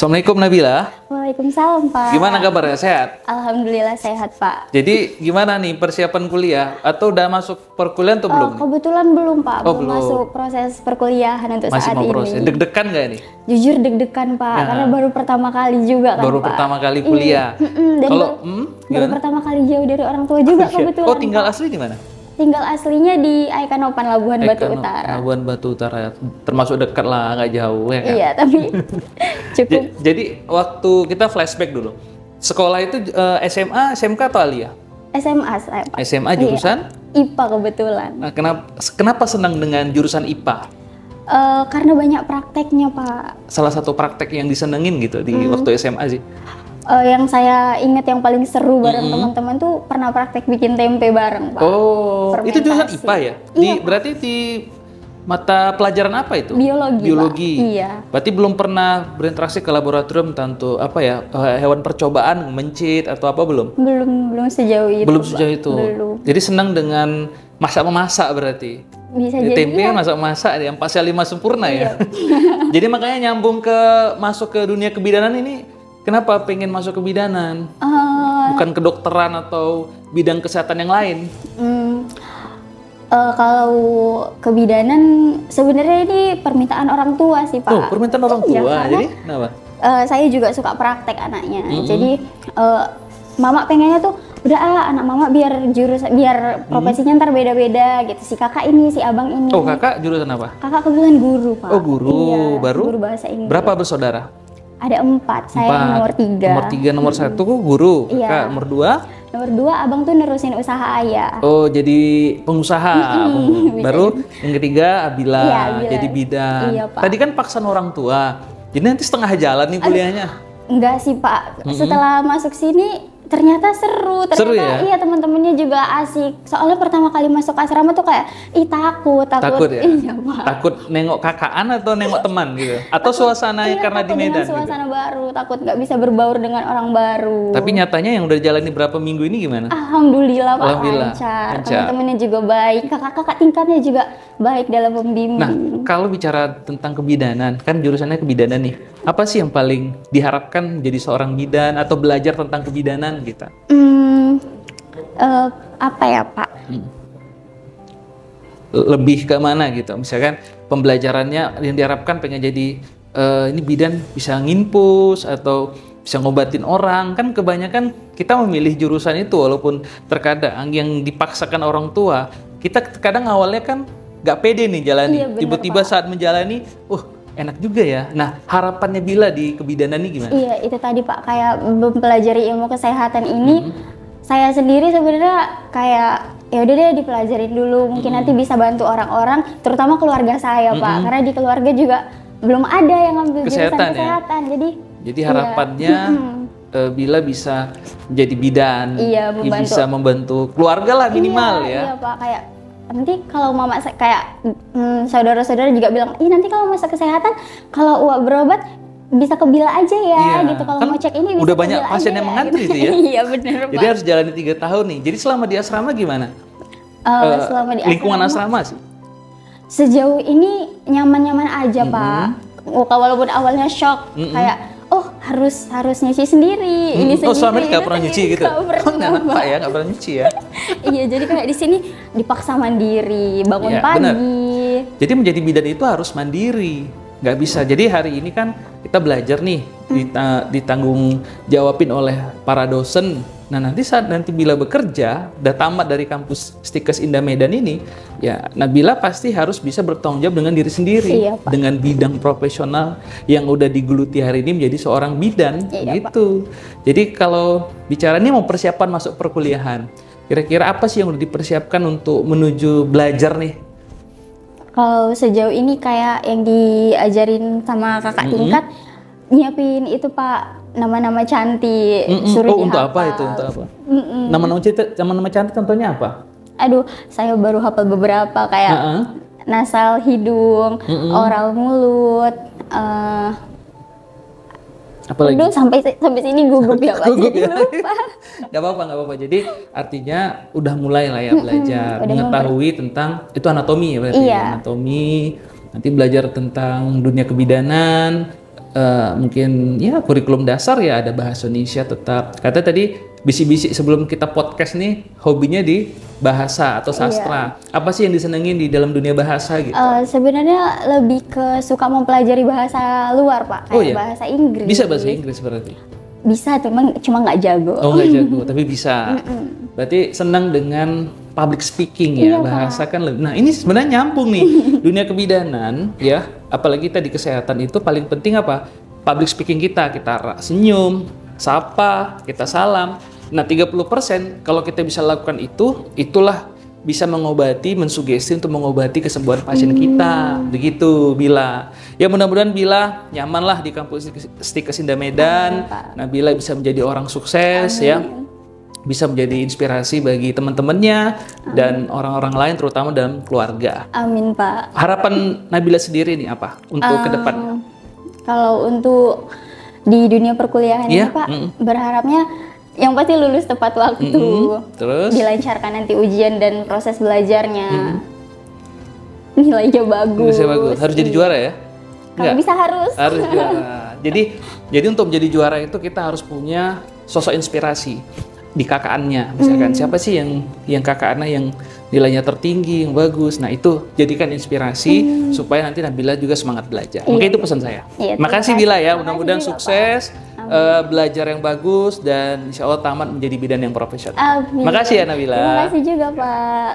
Assalamualaikum Nabila. Waalaikumsalam Pak. Gimana kabarnya? Sehat? Alhamdulillah sehat Pak. Jadi gimana nih persiapan kuliah? Atau udah masuk perkuliahan atau belum? Kebetulan belum Pak. Oh, belum belum. masuk proses perkuliahan untuk Masih saat mau proses. ini. Deg-degan gak nih? Jujur deg-degan Pak, Ya. karena baru pertama kali juga kan Baru Pak. pertama kali kuliah. Dan Kalau baru gimana? pertama kali jauh dari orang tua juga kebetulan. Oh, tinggal Pak. asli di mana? Tinggal aslinya di Aikanopan Labuhan Batu Utara. Labuan Batu Utara. Termasuk dekat lah, nggak jauh ya kan? Iya, tapi cukup. Jadi waktu kita flashback dulu. Sekolah itu SMA, SMK atau Alia? SMA saya Pak. SMA jurusan? Iya, IPA kebetulan. Nah, kenapa senang dengan jurusan IPA? Karena banyak prakteknya Pak. Salah satu praktek yang disenengin gitu di waktu SMA sih. Yang saya ingat yang paling seru bareng teman-teman tuh pernah praktek bikin tempe bareng Pak. Oh, itu jurusan Fermentasi. IPA ya? Iya, Berarti di mata pelajaran apa itu? Biologi, Biologi. Pak. Iya. Berarti belum pernah berinteraksi ke laboratorium tentang apa ya, hewan percobaan, mencit atau apa belum? Belum sejauh itu. Belum Pak. sejauh itu. Belum. Jadi senang dengan masak-memasak berarti. Bisa Di jadi tempe ya. masak-masak yang pasal 5 sempurna ya. Iya. Jadi makanya nyambung ke masuk ke dunia kebidanan ini. Kenapa pengen masuk ke bidanan? Bukan kedokteran atau bidang kesehatan yang lain? Kalau kebidanan sebenarnya ini permintaan orang tua sih Pak. Oh, permintaan orang Iya, tua. karena, Jadi kenapa? saya juga suka praktek anaknya. Jadi mama pengennya tuh udah anak mama biar profesinya ntar beda-beda gitu. Si kakak ini, si abang ini. Oh, kakak jurusan apa? Kakak kebetulan guru Pak. Oh, guru. Iya, Baru? Guru bahasa Inggris. Berapa bersaudara? Ada 4, saya yang nomor 3. Nomor 3, nomor 1 guru. Iya. Kakak nomor 2? Nomor 2 abang tuh nerusin usaha ayah. Oh, jadi pengusaha. Baru yang ketiga Abila, Iya, Abila. jadi bidan. Iya, Pak. Tadi kan paksa orang tua. Jadi nanti setengah jalan nih kuliahnya. Enggak sih Pak, setelah masuk sini ternyata seru. Ternyata Seru ya? iya teman-temannya juga asik. Soalnya pertama kali masuk asrama tuh kayak takut. Takut ya? Iya Pak. Takut nengok kakaan atau nengok teman gitu? Atau suasananya Iya, karena di takut Medan dengan gitu? suasana baru, takut nggak bisa berbaur dengan orang baru. Tapi nyatanya yang udah jalani berapa minggu ini gimana? Alhamdulillah Pak, Alhamdulillah, lancar. lancar. Teman-temannya juga baik, kakak-kakak tingkatnya juga baik dalam membimbing. Nah, kalau bicara tentang kebidanan, kan jurusannya kebidanan nih. Apa sih yang paling diharapkan jadi seorang bidan atau belajar tentang kebidanan gitu? Apa ya Pak? Lebih ke mana gitu? Misalkan pembelajarannya yang diharapkan pengen jadi ini bidan bisa nginpus atau bisa ngobatin orang. Kan kebanyakan kita memilih jurusan itu walaupun terkadang yang dipaksakan orang tua. Kita kadang awalnya kan nggak pede nih jalani. Iya, bener, Tiba-tiba Pak. saat menjalani, enak juga ya. Nah, harapannya Bila di kebidanan ini gimana? Iya, itu tadi Pak, kayak mempelajari ilmu kesehatan ini, saya sendiri sebenarnya kayak ya udah deh dipelajarin dulu, mungkin nanti bisa bantu orang-orang, terutama keluarga saya Pak, karena di keluarga juga belum ada yang ngambil jurusan Kesehatan ya? kesehatan, jadi Jadi harapannya Bila bisa menjadi bidan, Iya, membantu. bisa membantu keluarga lah minimal ya. Iya Pak, kayak nanti kalau mama kayak saudara-saudara juga bilang, ih nanti kalau masuk kesehatan, kalau uak berobat bisa ke Bila aja ya, Iya, gitu. Kalau kan mau cek ini bisa udah ke banyak Bila pasien aja yang ya, mengantri gitu. itu ya. Iya bener Pak. Jadi harus jalani 3 tahun nih. Jadi selama di asrama gimana? Selama di Lingkungan asrama sih. sejauh ini nyaman-nyaman aja Pak. Walaupun awalnya shock, kayak harus nyuci sendiri, ini sendiri. Oh, selama ini nggak itu pernah nyuci sendiri. gitu? Nggak pernah, Oh, anak Pak. Pak ya, nggak pernah nyuci ya? Iya, jadi kayak di sini dipaksa mandiri, bangun Iya, pagi. bener. Jadi menjadi bidan itu harus mandiri, nggak bisa. Jadi hari ini kan kita belajar nih, ditanggung jawabin oleh para dosen. Nah nanti saat Bila bekerja, udah tamat dari kampus Stikes Indah Medan ini, ya Nabila pasti harus bisa bertanggung jawab dengan diri sendiri, Iya, Pak. dengan bidang profesional yang udah digeluti hari ini menjadi seorang bidan, Iya, gitu. Jadi kalau bicara ini mau persiapan masuk perkuliahan, kira-kira apa sih yang udah dipersiapkan untuk menuju belajar nih? Kalau sejauh ini kayak yang diajarin sama kakak tingkat, nyiapin itu Pak, nama-nama cantik, suruh Oh, untuk dihafal. apa itu? Untuk apa? Nama-nama cantik contohnya apa? Aduh, saya baru hafal beberapa kayak nasal hidung, oral mulut, Apalagi? aduh sampai sini gugup ya Pak. Gugup ya? Lupa. Gak apa-apa. Jadi artinya udah mulai lah ya belajar, udah mengetahui tentang itu anatomi ya berarti. Iya. Anatomi, nanti belajar tentang dunia kebidanan, mungkin ya kurikulum dasar ya ada bahasa Indonesia tetap. Kata tadi bisi-bisi sebelum kita podcast nih hobinya di bahasa atau sastra. Apa sih yang disenengin di dalam dunia bahasa gitu? Sebenarnya lebih ke suka mempelajari bahasa luar Pak, kayak bahasa Inggris. Bisa bahasa Inggris berarti? Bisa, cuma nggak jago. Oh nggak jago, tapi bisa. Berarti senang dengan public speaking ya, bahasa kan. Nah ini sebenarnya nyambung nih dunia kebidanan ya, apalagi tadi kesehatan itu paling penting apa? Public speaking kita senyum, sapa, kita salam. Nah 30% kalau kita bisa lakukan itu, itulah bisa mengobati, mensugesti untuk mengobati kesembuhan pasien kita. Begitu Bila. Ya mudah-mudahan Bila nyamanlah di kampus Stikes Indah Medan. Nah Bila bisa menjadi orang sukses ya. Bisa menjadi inspirasi bagi teman-temannya dan orang-orang lain terutama dalam keluarga. Amin Pak. Harapan Nabila sendiri nih apa untuk ke depan? Kalau untuk di dunia perkuliahan ini Pak, berharapnya yang pasti lulus tepat waktu, terus dilancarkan nanti ujian dan proses belajarnya, nilainya bagus. Harus jadi juara ya? Kalau bisa harus juara. Jadi untuk menjadi juara itu kita harus punya sosok inspirasi di KKN-nya, misalkan siapa sih yang KKN-nya yang nilainya tertinggi, yang bagus. Nah itu jadikan inspirasi supaya nanti Nabila juga semangat belajar. Mungkin itu pesan saya. Makasih Bila ya, mudah-mudahan sukses. Belajar yang bagus dan insya Allah tamat menjadi bidan yang profesional. Amin. Makasih ya Nabila. Terima kasih juga Pak.